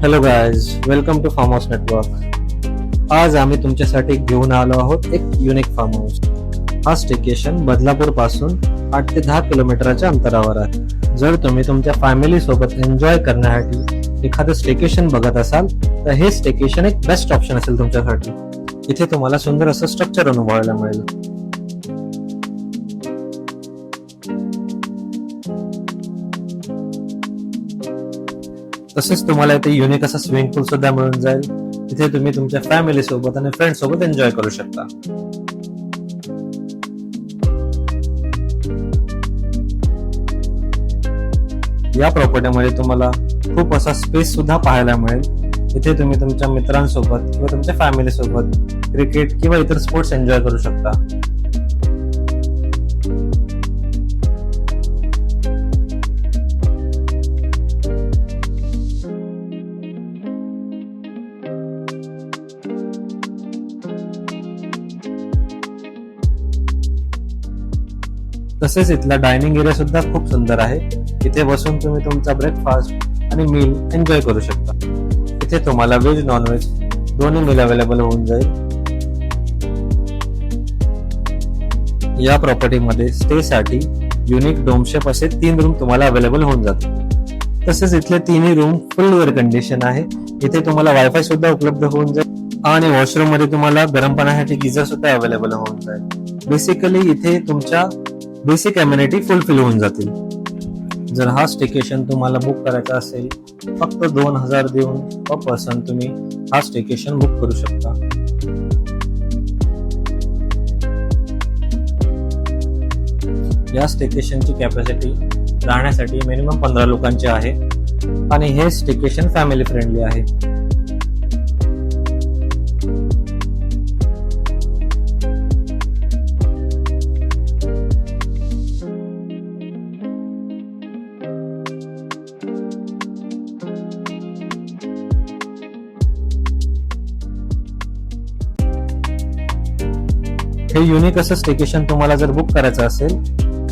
Hello guys, welcome to farm house network. आज आम्ही तुमच्यासाठी घेऊन आलो आहोत एक युनिक फार्म हाऊस. हा स्टेकेशन बदलापूर पासून 8 ते 10 किलोमीटरच्या अंतरावर आहे. जर तुम्ही तुमच्या फॅमिली सोबत एन्जॉय करण्यासाठी एखादं स्टेकेशन बघत असाल तर हे स्टेकेशन एक बेस्ट ऑप्शन असेल तुमच्यासाठी. इथे तुम्हाला सुंदर असं स्ट्रक्चर अनुभवायला मिळेल. तसेच तुम्हाला इथे युनिक असा स्विमिंग पूल सुद्धा मिळून जाईल. इथे तुम्ही तुमच्या फॅमिली सोबत आणि फ्रेंड सोबत एन्जॉय करू शकता. या प्रॉपर्टीमध्ये तुम्हाला खूप असा स्पेस सुद्धा पाहायला मिळेल. इथे तुम्ही तुमच्या मित्रांसोबत किंवा तुमच्या फॅमिली सोबत क्रिकेट किंवा इतर स्पोर्ट्स एन्जॉय करू शकता. तसेच इथला डायनिंग एरिया सुद्धा खूप सुंदर आहे. इथे बसून तुम्ही तुमचा ब्रेकफास्ट आणि मील एन्जॉय करू शकता. इथे तुम्हाला व्हेज नॉन व्हेज दोन्ही मील अवेलेबल होऊन जाईल. या प्रॉपर्टीमध्ये स्टे साठी युनिक डोमशेप असे 3 रूम तुम्हाला अवेलेबल होऊन जातील. तसेच इथले 3ही रूम फुल एअर कंडिशन आहे. इथे तुम्हाला वायफाय सुद्धा उपलब्ध होऊन जाईल आणि वॉशरूम मध्ये तुम्हाला गरम पाण्यासाठी गिझर सुद्धा अवेलेबल होऊन जाईल. बेसिकली इथे तुमच्या बेसिक अम्युनिटी फुलफिल होऊन जातील. जर हा स्टेकेशन तुम्हाला बुक करायचा असेल फक्त 2000 देऊन पर पर्सन तुम्ही हा स्टेकेशन बुक करू शकता. या स्टेकेशनची कॅपॅसिटी राहण्यासाठी मिनिमम 15 लोकांची आहे आणि हे स्टेकेशन फॅमिली फ्रेंडली आहे. हे युनिक असं स्टेकेशन तुम्हाला जर बुक करायचं असेल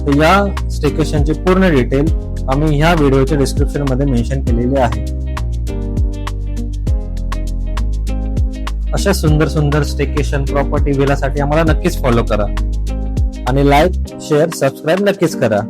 तर या स्टेकेशनची पूर्ण डिटेल आम्ही ह्या व्हिडिओच्या डिस्क्रिप्शन मध्ये मेन्शन केलेली आहे. अशा सुंदर सुंदर स्टेकेशन प्रॉपर्टी विलासाठी आम्हाला नक्कीच फॉलो करा आणि लाईक शेअर सबस्क्राईब नक्कीच करा.